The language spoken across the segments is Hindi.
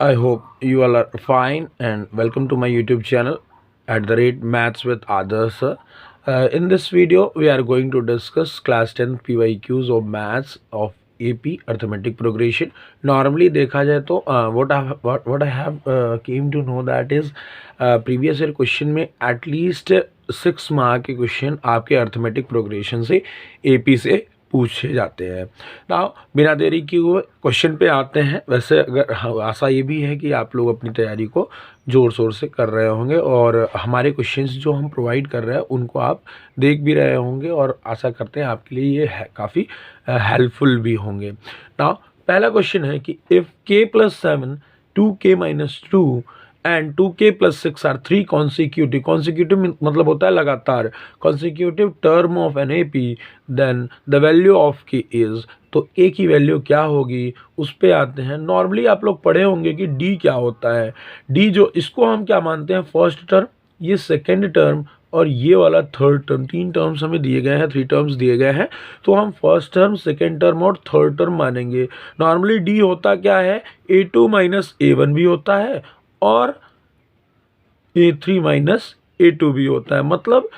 I hope you all are fine and welcome to my YouTube channel at the rate Maths with Adarsh sir. In this video, we are going to discuss class 10 PYQs of Maths of AP Arithmetic Progression. Normally देखा जाए तो what I have came to know that is previous year question में at least 6 मार्क के क्वेश्चन आपके अर्थमेटिक प्रोग्रेशन से AP से पूछे जाते हैं ना। बिना देरी किए हुए क्वेश्चन पे आते हैं। वैसे अगर आशा ये भी है कि आप लोग अपनी तैयारी को ज़ोर शोर से कर रहे होंगे और हमारे क्वेश्चंस जो हम प्रोवाइड कर रहे हैं उनको आप देख भी रहे होंगे और आशा करते हैं आपके लिए ये काफ़ी हेल्पफुल भी होंगे ना। पहला क्वेश्चन है कि if k+7 2k-2 and 2k+6 are 3 consecutive मतलब होता है लगातार consecutive term of an AP, then the value of k is, तो a की वैल्यू क्या होगी उस पे आते हैं। नॉर्मली आप लोग पढ़े होंगे कि d क्या होता है। d जो इसको हम क्या मानते हैं, फर्स्ट टर्म, ये सेकेंड टर्म और ये वाला थर्ड टर्म, 3 टर्म्स हमें दिए गए हैं, 3 टर्म्स दिए गए हैं, तो हम फर्स्ट टर्म, सेकेंड टर्म और थर्ड टर्म मानेंगे। नॉर्मली d होता क्या है, A2 - A1 भी होता है और A3 - A2 भी होता है। मतलब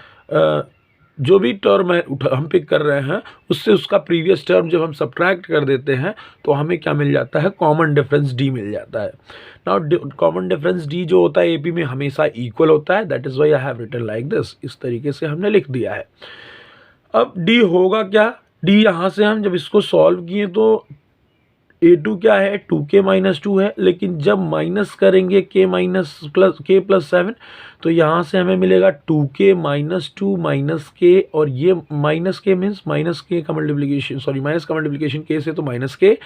जो भी टर्म है हम पिक कर रहे हैं उससे उसका प्रीवियस टर्म जब हम सब्ट्रैक्ट कर देते हैं तो हमें क्या मिल जाता है, कॉमन डिफरेंस D मिल जाता है। नाउ कॉमन डिफरेंस D जो होता है AP में हमेशा इक्वल होता है, that is why I have written like this, इस तरीके से हमने लिख दिया है। अब D होगा क्या, D यहाँ से हम जब इसको सॉल्व किए तो A2 क्या है, 2k-2 है, लेकिन जब माइनस करेंगे k+7 तो यहाँ से हमें मिलेगा 2k-2 -k, और ये minus k means minus k का मल्टीप्लिकेशन, सॉरी माइनस का मल्टीप्लिकेशन k से तो -k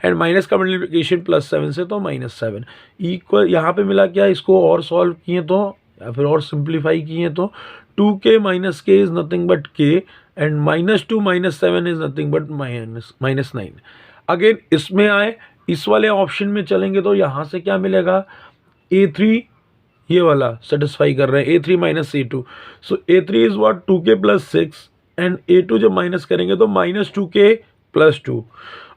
एंड माइनस का मल्टीप्लिकेशन +7 से तो -7 इक्वल। यहाँ पे मिला क्या, इसको और सॉल्व किए तो या फिर और सिंप्लीफाई किए तो 2k - k is nothing but k and -2 - 7 is nothing but -9। Again इसमें आए, इस वाले ऑप्शन में चलेंगे तो यहाँ से क्या मिलेगा, A3 ये वाला सेटिस्फाई कर रहे हैं, A3 - A2, so A3 is what 2k+6 and A2 जब माइनस करेंगे तो -2k+2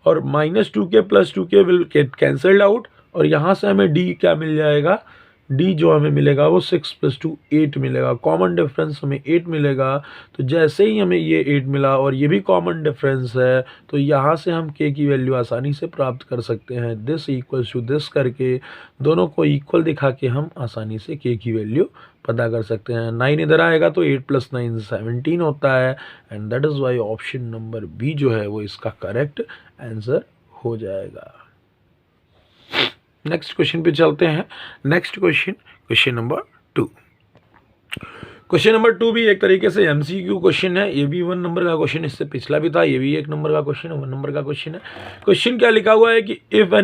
और -2k+2k will get cancelled out और यहाँ से हमें D क्या मिल जाएगा, D जो हमें मिलेगा वो 6 + 2 8 मिलेगा। कॉमन डिफरेंस हमें 8 मिलेगा, तो जैसे ही हमें ये 8 मिला और ये भी कॉमन डिफरेंस है तो यहाँ से हम k की वैल्यू आसानी से प्राप्त कर सकते हैं। दिस इक्वल्स टू दिस करके दोनों को इक्वल दिखा के हम आसानी से k की वैल्यू पता कर सकते हैं। 9 इधर आएगा तो 8 + 9 17 होता है and that is why option number B जो है वो इसका करेक्ट आंसर हो जाएगा। नेक्स्ट क्वेश्चन पे चलते हैं। Next question number 2। Question number 2 भी एक तरीके से MCQ क्वेश्चन है। ये भी 1 नंबर का क्वेश्चन, इससे पिछला भी था, ये भी 1 नंबर का क्वेश्चन है, 1 नंबर का क्वेश्चन है। क्वेश्चन क्या लिखा हुआ है कि in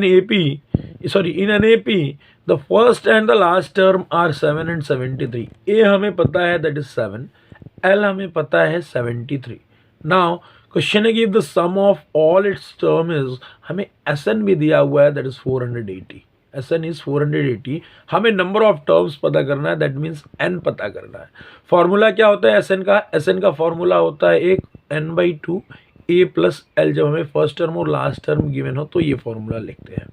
an AP the first and the last term are 7 and 73। ए हमें पता है दैट इज 7, L हमें पता है 73। नाउ क्वेश्चन है कि the sum of all its term is, हमें SN भी दिया हुआ है दैट इज 480, SN इज 480। हमें नंबर ऑफ टर्म्स पता करना है, दैट मीन्स N पता करना है। फॉर्मूला क्या होता है SN का फॉर्मूला होता है एक N/2 A + L। जब हमें फर्स्ट टर्म और लास्ट टर्म गिवन हो तो ये फॉर्मूला लिखते हैं।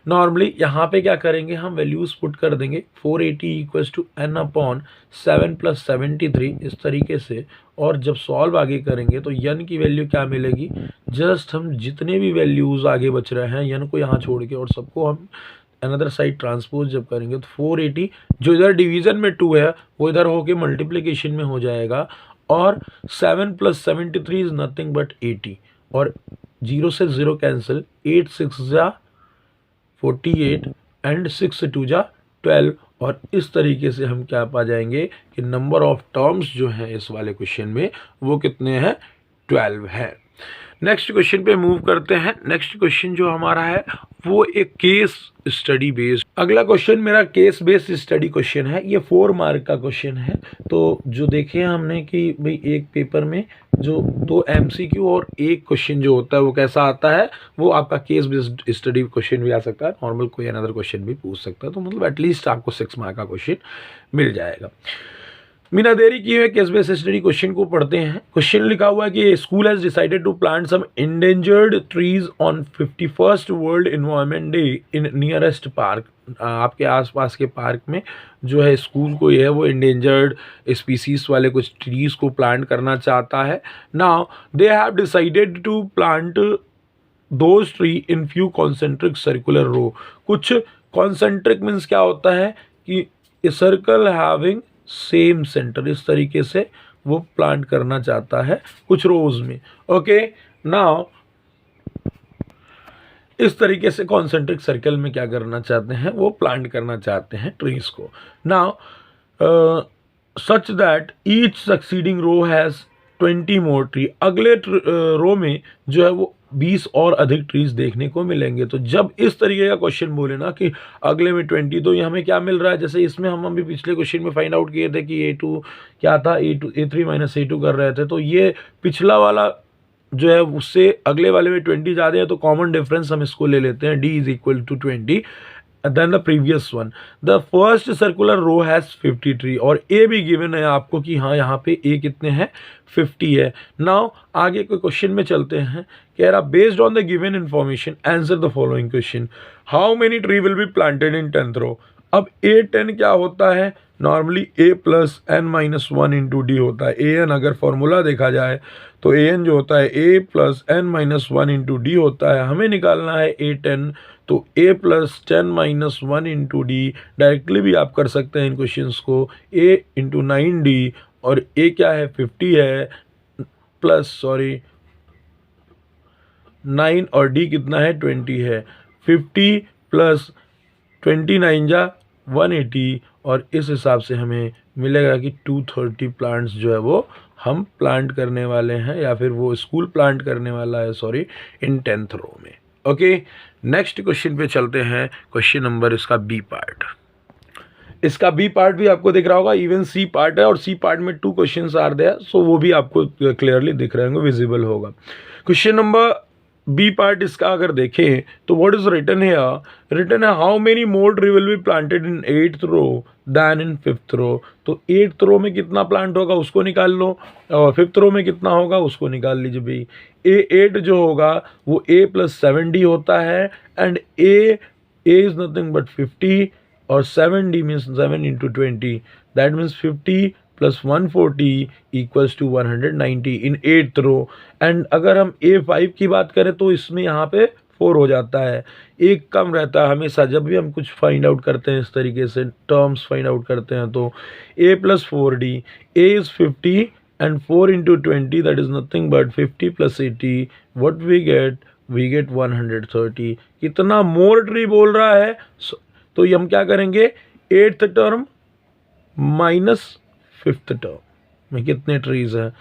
नॉर्मली यहाँ पे क्या करेंगे, हम वैल्यूज पुट कर देंगे 480 = N/7 + 73 इस तरीके से, और जब सॉल्व आगे करेंगे तो n की वैल्यू क्या मिलेगी, जस्ट हम जितने भी वैल्यूज आगे बच रहे हैं n को यहाँ छोड़ के और सबको हम अनदर साइड ट्रांसपोज जब करेंगे तो 480 जो इधर डिवीजन में 2 है वो इधर होके मल्टीप्लिकेशन में हो जाएगा और 7 + 73 इज नथिंग बट 80 और 0 से 0 कैंसिल, 8 6 जा 48 एंड 6 2 जा 12 और इस तरीके से हम क्या पा जाएंगे कि नंबर ऑफ टर्म्स जो हैं इस वाले क्वेश्चन में वो कितने हैं, 12 है। नेक्स्ट क्वेश्चन पे मूव करते हैं। नेक्स्ट क्वेश्चन जो हमारा है वो एक केस स्टडी बेस्ड, अगला क्वेश्चन मेरा केस बेस्ड स्टडी क्वेश्चन है। ये 4 मार्क का क्वेश्चन है। तो जो देखे हमने कि भाई एक पेपर में जो 2 MCQ और एक क्वेश्चन जो होता है वो कैसा आता है, वो आपका केस बेस्ड स्टडी क्वेश्चन भी आ सकता है, नॉर्मल कोई अनदर क्वेश्चन भी पूछ सकता है, तो मतलब एटलीस्ट आपको 6 मार्क का क्वेश्चन मिल जाएगा। बिना देरी किए हुए केस बेस्ड स्टडी क्वेश्चन को पढ़ते हैं। क्वेश्चन लिखा हुआ है कि school has decided to plant some endangered trees on 51st world environment day in nearest park आपके आसपास के पार्क में जो है स्कूल कोई है वो इंडेंजर्ड स्पीसीज वाले कुछ ट्रीज को प्लांट करना चाहता है. Now they have decided to plant those tree in few concentric circular row. कुछ कॉन्सेंट्रिक मीन्स क्या होता है कि सर्कल हैविंग सेम सेंटर, इस तरीके से वो प्लांट करना चाहता है कुछ रोज में. ओके, नाउ इस तरीके से कॉन्सेंट्रिक सर्कल में क्या करना चाहते हैं, वो प्लांट करना चाहते हैं ट्रीज को. Now such that each succeeding row has 20 more tree. अगले रो में जो है वो 20 और अधिक ट्रीज देखने को मिलेंगे. तो जब इस तरीके का क्वेश्चन बोले ना कि अगले में 20, तो ये हमें क्या मिल रहा है, जैसे इसमें हम अभी पिछले क्वेश्चन में फाइंड आउट किए थे कि A2 क्या था, A3 माइनस A2 कर रहे थे. तो ये पिछला वाला जो है उससे अगले वाले में 20 ज़्यादा है, तो कॉमन डिफरेंस हम इसको ले लेते हैं, D is equal to 20 then the previous one. The first circular row has 50 tree. और ए भी गिवन है आपको कि हाँ यहाँ पे ए कितने हैं, 50 है. नाउ आगे कोई क्वेश्चन में चलते हैं. कह रहा based on the given information answer the following question. How many tree will be planted in 10th row. अब A10 क्या होता है, normally A plus N minus one into D होता है. AN अगर फॉर्मूला देखा जाए तो AN जो होता है A plus N minus one into D होता है. हमें निकालना है A10, तो A plus 10 minus one into D. Directly भी आप कर सकते हैं इन क्वेश्चंस को. A इंटू 9D और A क्या है, 50 है, प्लस 9 और D कितना है, 20 है. 50 प्लस 29 जा 180 और इस हिसाब से हमें मिलेगा कि 230 प्लांट्स जो है वो हम प्लांट करने वाले हैं, या फिर वो स्कूल प्लांट करने वाला है इन 10th रो में. ओके, नेक्स्ट क्वेश्चन पे चलते हैं. क्वेश्चन नंबर इसका बी पार्ट. इसका बी पार्ट भी आपको दिख रहा होगा, इवन सी पार्ट है और सी पार्ट में 2 क्वेश्चंस आर देयर, सो वो भी आपको क्लियरली दिख रहे होंगे, विजिबल होगा. क्वेश्चन नंबर बी पार्ट इसका अगर देखें तो व्हाट इज रिटन है, रिटन है how many more tree will be planted in 8th row than in 5th row. तो 8th रो में कितना प्लांट होगा उसको निकाल लो, और 5th रो में कितना होगा उसको निकाल लीजिए भाई. A8 जो होगा वो A प्लस 7D होता है, and A is nothing but 50 और 7D means 7 into 20, that means 50 plus 140 equals to 190 in 8th row. And अगर हम A5 की बात करें तो इसमें यहाँ पे 4 हो जाता है, एक कम रहता है हमेशा जब भी हम कुछ फाइंड आउट करते हैं, इस तरीके से टर्म्स फाइंड आउट करते हैं. तो A plus 4D, A is 50 and 4 into 20 that is nothing but 50 plus 80, what we get 130. कितना मोर ट्री बोल रहा है, तो ये हम क्या करेंगे, 8th term minus 5th term में कितने ट्रीज हैं,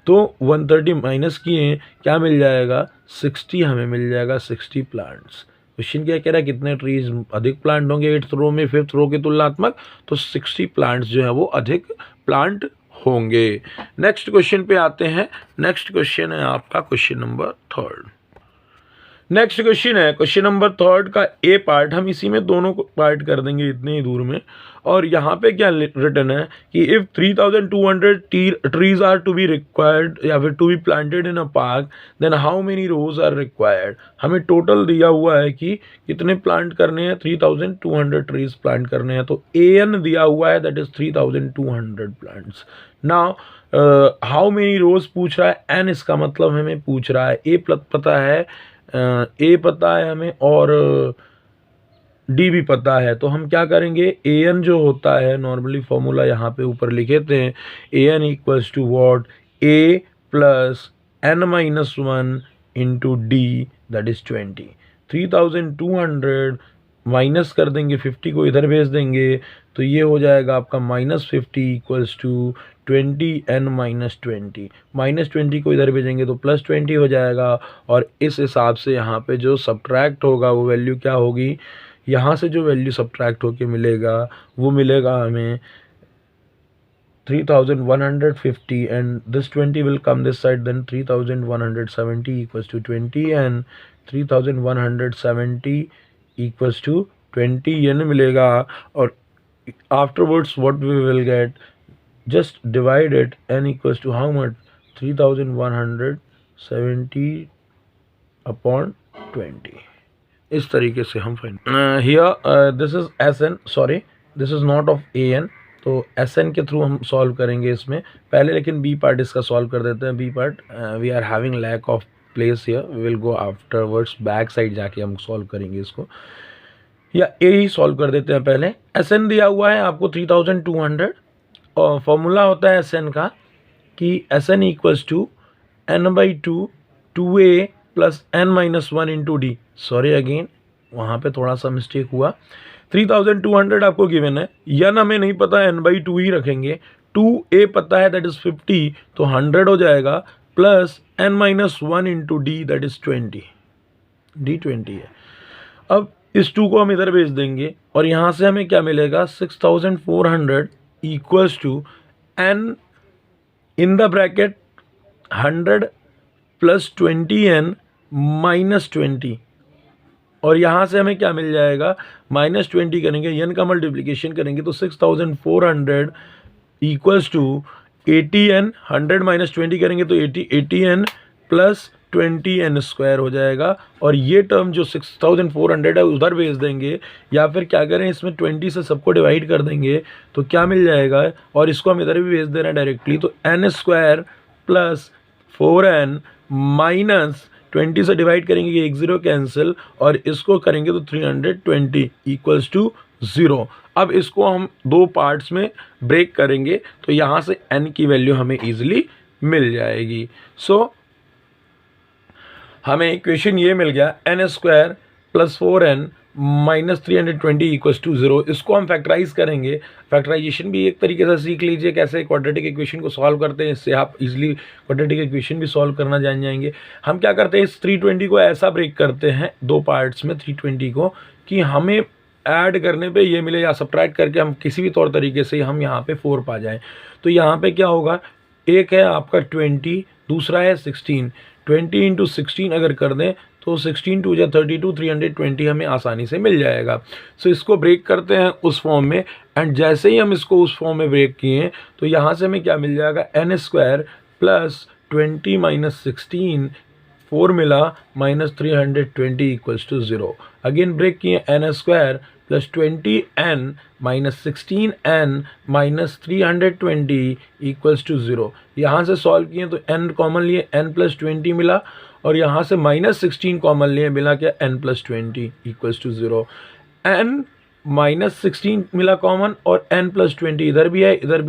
तो 130 माइनस किए क्या मिल जाएगा, 60 हमें मिल जाएगा, 60 प्लांट्स. क्वेश्चन क्या कह रहा है, कितने ट्रीज अधिक प्लांट होंगे 8th रो में 5th रो के तुलनात्मक, तो 60 प्लांट्स जो है वो अधिक प्लांट होंगे. नेक्स्ट क्वेश्चन पे आते हैं. नेक्स्ट क्वेश्चन है आपका क्वेश्चन नंबर 3. नेक्स्ट क्वेश्चन है क्वेश्चन नंबर 3 का ए पार्ट. हम इसी में दोनों को पार्ट कर देंगे इतने ही दूर में. और यहाँ पे क्या रिटन है कि if 3200 trees are to be required या फिर to be planted in a park, then how many rows are required. हमें टोटल दिया हुआ है कि कितने प्लांट करने हैं, 3200 ट्रीज प्लांट करने हैं. तो AN दिया हुआ है, that is 3200 plants. Now how many rows पूछ रहा है, N इसका मतलब हमें पूछ रहा है. A पता है, A पता है हमें, और D भी पता है. तो हम क्या करेंगे, AN जो होता है नॉर्मली फॉर्मूला यहाँ पे ऊपर लिखे थे, AN equals to what, A plus N minus 1 into D that is 20. 3200 minus कर देंगे, 50 को इधर भेज देंगे, तो ये हो जाएगा आपका -50 इक्वल्स टू 20N माइनस 20. -20 को इधर भेजेंगे तो +20 हो जाएगा. और इस हिसाब से यहाँ पे जो सब्ट्रैक्ट होगा वो वैल्यू क्या होगी, यहाँ से जो वैल्यू सब्ट्रैक्ट होके मिलेगा वो मिलेगा हमें 3150, and this 20 will come this side, then 3170 equals to 20, and 3170 equals to 20 n मिलेगा. और afterwards what we will get, just divide it, n equals to how much, 3170 upon 20. इस तरीके से हम find here this is S N, sorry this is not of A N, तो एस एन के थ्रू हम सॉल्व करेंगे इसमें पहले, लेकिन बी पार्ट इसका सॉल्व कर देते हैं। B part we are having lack of place here, we will go afterwards back side जाके हम सॉल्व करेंगे इसको, या ए ही सॉल्व कर देते हैं पहले। एस एन दिया हुआ है आपको 3200 और फॉर्मूला होता है एस एन का कि S N equals to N by two A plus N minus one into D, sorry again वहाँ पे थोड़ा सा मिस्टेक हुआ। 3200 आपको गिवन है, यन हमें नहीं पता, एन बाई टू ही रखेंगे। 2a पता है दैट इज़ 50, तो 100 हो जाएगा, plus N minus one into D that is 20, D 20 है। अब इस 2 को हम इधर भेज देंगे और यहाँ से हमें क्या मिलेगा, 6400 equals to N in the bracket 100 plus 20n minus 20, और यहाँ से हमें क्या मिल जाएगा, माइनस 20 करेंगे, एन का मल्टीप्लिकेशन करेंगे तो 6400 इक्वल्स टू 80n, 100 माइनस 20 करेंगे तो 80n प्लस 20n स्क्वायर हो जाएगा, और ये टर्म जो 6400 है उधर भेज देंगे, या फिर क्या करें इसमें 20 से सबको डिवाइड कर देंगे तो क्या मिल जाएगा, और इसको हम इधर भी भेज दे रहे हैं डायरेक्टली, तो n square plus 4n minus 20 से डिवाइड करेंगे कि 1 0 कैंसिल, और इसको करेंगे तो 320 इक्वल्स टू 0। अब इसको हम 2 पार्ट्स में ब्रेक करेंगे तो यहाँ से n की वैल्यू हमें ईजिली मिल जाएगी। सो हमें इक्वेशन ये मिल गया, N square plus 4n minus 320 equals to 0। इसको हम फैक्टराइज करेंगे, फैक्टराइजेशन भी एक तरीके से सीख लीजिए कैसे क्वाड्रेटिक इक्वेशन को सॉल्व करते हैं, इससे आप इजीली क्वाड्रेटिक इक्वेशन भी सॉल्व करना जान जाएंगे। हम क्या करते हैं, इस 320 को ऐसा ब्रेक करते हैं 2 पार्ट्स में 320 को, कि हमें ऐड करने पे ये मिले या सब्ट्रैक्ट करके हम किसी भी तौर तरीके से हम यहाँ पे 4 पा जाएँ। तो यहाँ पे क्या होगा, एक है आपका 20, दूसरा है 16, 20 इंटू 16 अगर कर दें तो 16 टू या 32, 320 हमें आसानी से मिल जाएगा। सो इसको ब्रेक करते हैं उस फॉर्म में, एंड जैसे ही हम इसको उस फॉर्म में ब्रेक किए तो यहाँ से हमें क्या मिल जाएगा, एन स्क्वायर प्लस 20 माइनस 16, 4 मिला minus 320 equals to 0। Again break किए, n square plus 20n minus 16n minus 320 equals to 0। यहाँ से सॉल्व किए तो n कॉमन लिए, n प्लस 20 मिला, और यहाँ से माइनस 16 कॉमन लिए, मिला क्या, n plus 20 equals to 0। n minus 16 मिला कॉमन, और n प्लस 20 इधर भी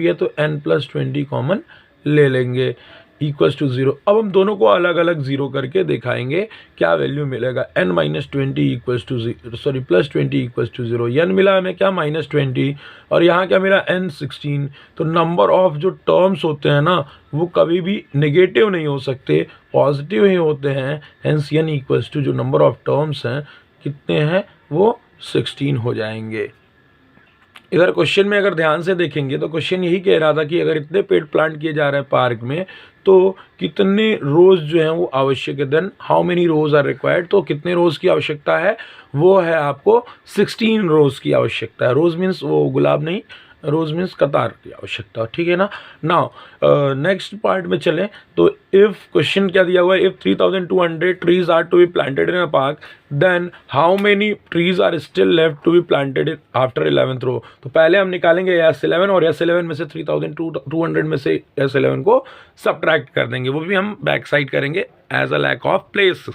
है तो n प्लस 20 कॉमन ले लेंगे इक्वल्स टू 0। अब हम दोनों को अलग अलग 0 करके दिखाएंगे क्या वैल्यू मिलेगा, n minus 20 equals to 0, sorry plus 20 equals to 0। n मिला हमें क्या, माइनस 20, और यहाँ क्या मिला, n 16। तो नंबर ऑफ जो टर्म्स होते हैं ना वो कभी भी नेगेटिव नहीं हो सकते, पॉजिटिव ही होते हैं, हेंस n इक्वल्स टू जो नंबर ऑफ टर्म्स हैं कितने हैं, वो 16 हो जाएंगे। इधर क्वेश्चन में अगर ध्यान से देखेंगे तो क्वेश्चन यही कह रहा था कि अगर इतने पेड़ प्लांट किए जा रहे हैं पार्क में तो कितने रोज़ जो हैं वो आवश्यक है, then how many rows are required. तो कितने रोज़ की आवश्यकता है, वो है आपको 16 रोज़ की आवश्यकता है। रोज़ मीन्स वो गुलाब नहीं, रोज़ मीन्स कतार की आवश्यकता, ठीक है ना। नाउ नेक्स्ट पार्ट में चलें तो इफ़ क्वेश्चन क्या दिया हुआ है, if 3200 trees are to be planted in a park then how many trees are still left to be planted after 11th row. तो पहले हम निकालेंगे S11 और S11 में से 3200 में से S11 को सब्ट्रैक्ट कर देंगे, वो भी हम बैक साइड करेंगे as a lack of place.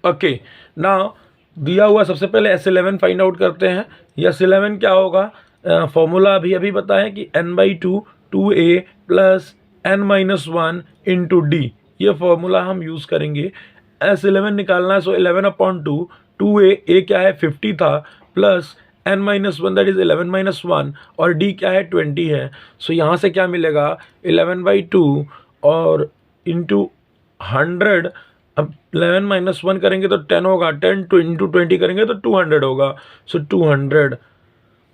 Okay, now दिया हुआ सबसे पहले S11 फाइंड आउट करते हैं। S11 क्या होगा, फॉर्मूला अभी बताएं कि n by 2a plus n minus 1 into D, ये फॉर्मूला हम यूज़ करेंगे। S11 निकालना है, सो 11/2, 2a क्या है 50 था, plus n minus 1 that is 11 minus 1, और d क्या है 20 है। सो यहाँ से क्या मिलेगा 11/2 और इंटू 100, अब 11 माइनस 1 करेंगे तो 10 होगा, 10 इंटू 20 करेंगे तो 200 होगा। सो 200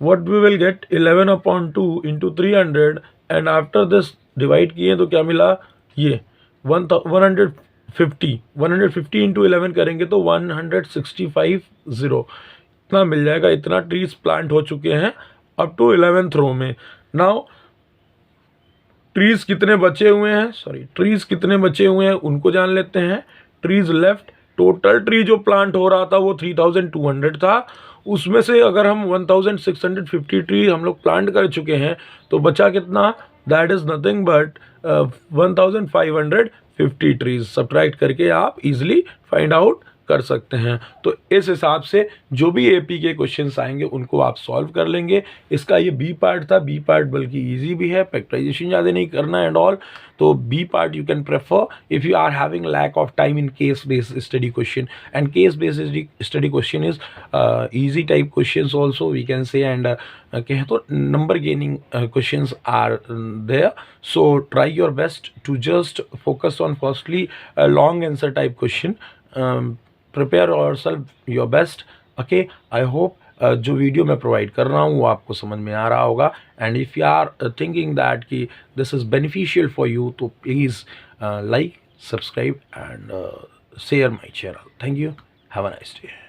what we will get 11/2 into 300, and after this divide किए तो क्या मिला, ये 150 इंटू 11 करेंगे तो 165 0 इतना मिल जाएगा। इतना ट्रीज प्लांट हो चुके हैं अप टू 11th रो में। नाउ ट्रीज कितने बचे हुए हैं उनको जान लेते हैं। ट्रीज लेफ्ट टोटल ट्री जो प्लांट हो रहा था वो 3200 था, उसमें से अगर हम 1650 ट्री हम लोग प्लांट कर चुके हैं तो बचा कितना, that is nothing but 1550 trees. Subtract करके आप इजीली फाइंड आउट कर सकते हैं। तो इस हिसाब से जो भी एपी के क्वेश्चंस आएंगे उनको आप सॉल्व कर लेंगे। इसका ये बी पार्ट था, बी पार्ट बल्कि इजी भी है, फैक्टराइजेशन ज़्यादा नहीं करना एंड ऑल। तो B part you can prefer if you are having lack of time in case based study question, and case based study question is easy type questions also we can say, and कहें तो number gaining questions are there. So try your best to just focus on firstly a long answer type question. Prepare yourself your best. Okay, I hope जो वीडियो मैं प्रोवाइड कर रहा हूँ वो आपको समझ में आ रहा होगा, and if you are thinking that कि this is beneficial for you तो please like, subscribe and share my channel. Thank you, have a nice day.